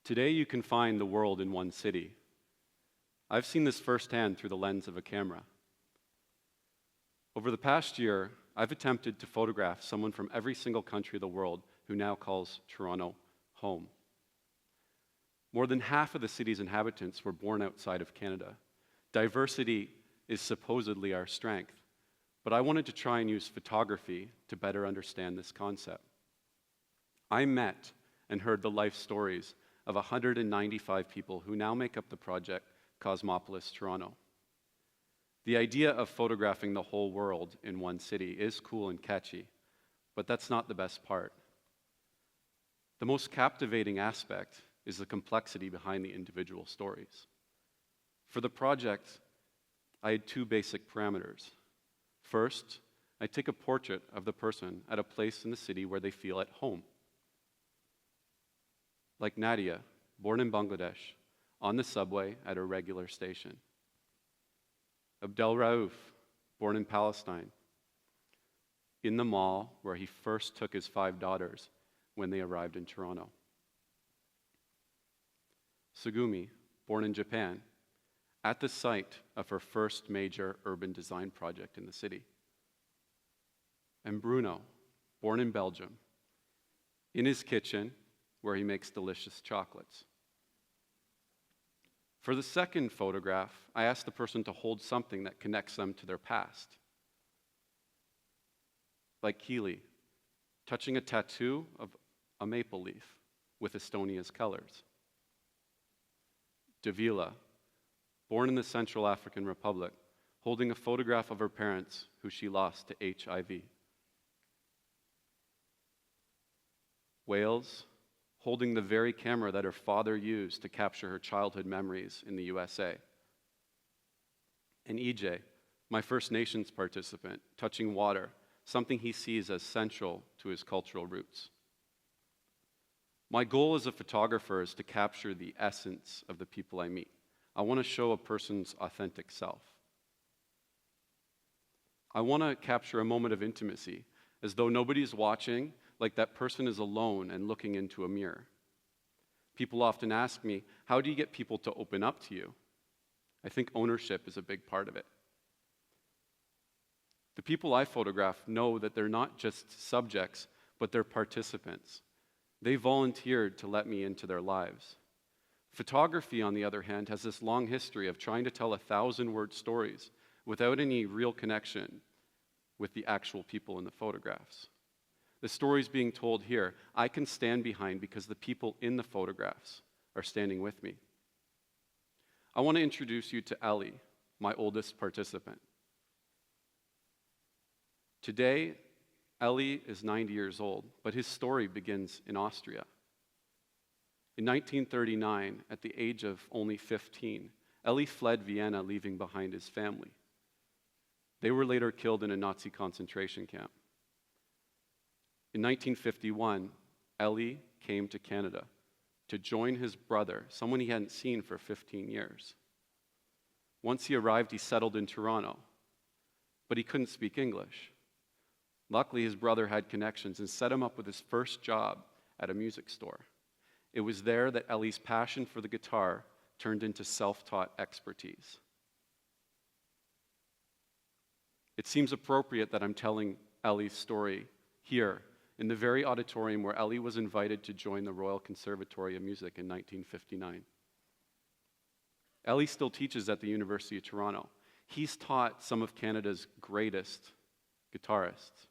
Today you can find the world in one city. I've seen this firsthand through the lens of a camera. Over the past year, I've attempted to photograph someone from every single country of the world who now calls Toronto home. More than half of the city's inhabitants were born outside of Canada. Diversity is supposedly our strength, but I wanted to try and use photography to better understand this concept. I met and heard the life stories of 195 people who now make up the project Cosmopolis Toronto. The idea of photographing the whole world in one city is cool and catchy, but that's not the best part. The most captivating aspect is the complexity behind the individual stories. For the project, I had two basic parameters. First, I take a portrait of the person at a place in the city where they feel at home. Like Nadia, born in Bangladesh, on the subway at a regular station. Abdel Raouf, born in Palestine, in the mall where he first took his 5 daughters when they arrived in Toronto. Sugumi, born in Japan, at the site of her first major urban design project in the city. And Bruno, born in Belgium, in his kitchen where he makes delicious chocolates. For the second photograph, I asked the person to hold something that connects them to their past. Like Keely, touching a tattoo of a maple leaf with Estonia's colors. Davila, born in the Central African Republic, holding a photograph of her parents who she lost to HIV. Wales, holding the very camera that her father used to capture her childhood memories in the USA. And EJ, my First Nations participant, touching water, something he sees as central to his cultural roots. My goal as a photographer is to capture the essence of the people I meet. I want to show a person's authentic self. I want to capture a moment of intimacy, as though nobody's watching, like that person is alone and looking into a mirror. People often ask me, how do you get people to open up to you? I think ownership is a big part of it. The people I photograph know that they're not just subjects, but they're participants. They volunteered to let me into their lives. Photography, on the other hand, has this long history of trying to tell 1,000-word stories without any real connection with the actual people in the photographs. The stories being told here, I can stand behind because the people in the photographs are standing with me. I want to introduce you to Ellie, my oldest participant. Today, Ellie is 90 years old, but his story begins in Austria. In 1939, at the age of only 15, Ellie fled Vienna, leaving behind his family. They were later killed in a Nazi concentration camp. In 1951, Ellie came to Canada to join his brother, someone he hadn't seen for 15 years. Once he arrived, he settled in Toronto, but he couldn't speak English. Luckily, his brother had connections and set him up with his first job at a music store. It was there that Ellie's passion for the guitar turned into self-taught expertise. It seems appropriate that I'm telling Ellie's story here, in the very auditorium where Ellie was invited to join the Royal Conservatory of Music in 1959. Ellie still teaches at the University of Toronto. He's taught some of Canada's greatest guitarists.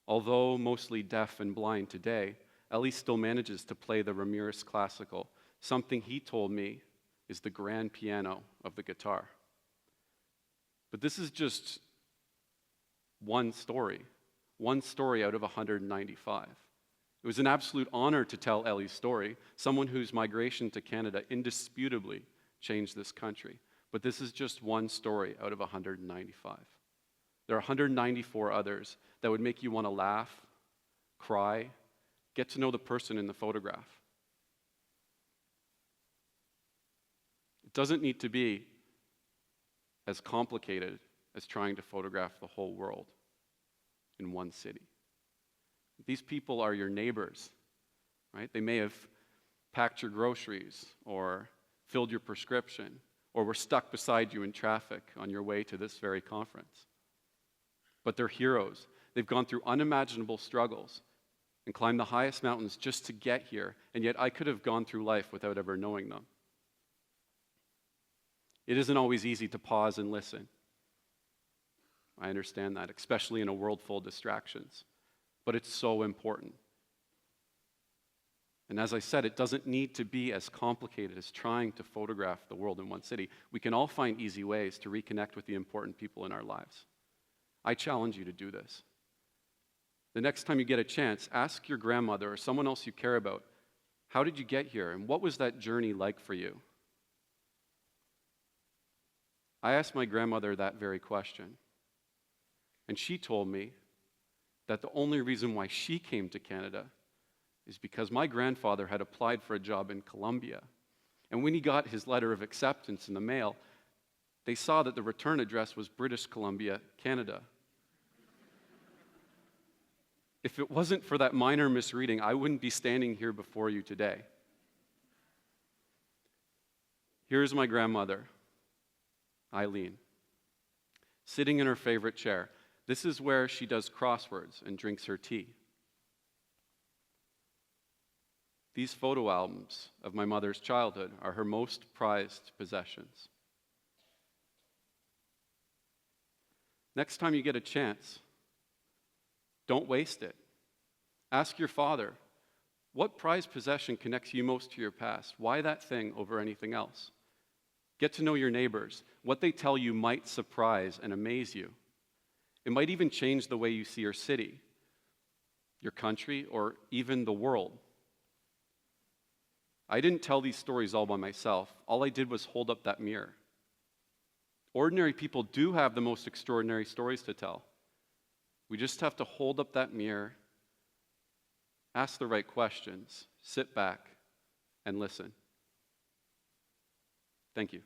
Although mostly deaf and blind today, Ellie still manages to play the Ramirez Classical, something he told me is the grand piano of the guitar. But this is just one story out of 195. It was an absolute honor to tell Ellie's story, someone whose migration to Canada indisputably changed this country. But this is just one story out of 195. There are 194 others that would make you want to laugh, cry, get to know the person in the photograph. It doesn't need to be as complicated as trying to photograph the whole world in one city. These people are your neighbors. right? They may have packed your groceries or filled your prescription or were stuck beside you in traffic on your way to this very conference. But they're heroes. They've gone through unimaginable struggles and climbed the highest mountains just to get here, and yet I could have gone through life without ever knowing them. It isn't always easy to pause and listen. I understand that, especially in a world full of distractions. But it's so important. And as I said, it doesn't need to be as complicated as trying to photograph the world in one city. We can all find easy ways to reconnect with the important people in our lives. I challenge you to do this. The next time you get a chance, ask your grandmother or someone else you care about, how did you get here and what was that journey like for you? I asked my grandmother that very question. And she told me that the only reason why she came to Canada is because my grandfather had applied for a job in Colombia. And when he got his letter of acceptance in the mail, they saw that the return address was British Columbia, Canada. If it wasn't for that minor misreading, I wouldn't be standing here before you today. Here's my grandmother, Eileen, sitting in her favorite chair. This is where she does crosswords and drinks her tea. These photo albums of my mother's childhood are her most prized possessions. Next time you get a chance, don't waste it. Ask your father, what prized possession connects you most to your past? Why that thing over anything else? Get to know your neighbors. What they tell you might surprise and amaze you. It might even change the way you see your city, your country, or even the world. I didn't tell these stories all by myself. All I did was hold up that mirror. Ordinary people do have the most extraordinary stories to tell. We just have to hold up that mirror, ask the right questions, sit back, and listen. Thank you.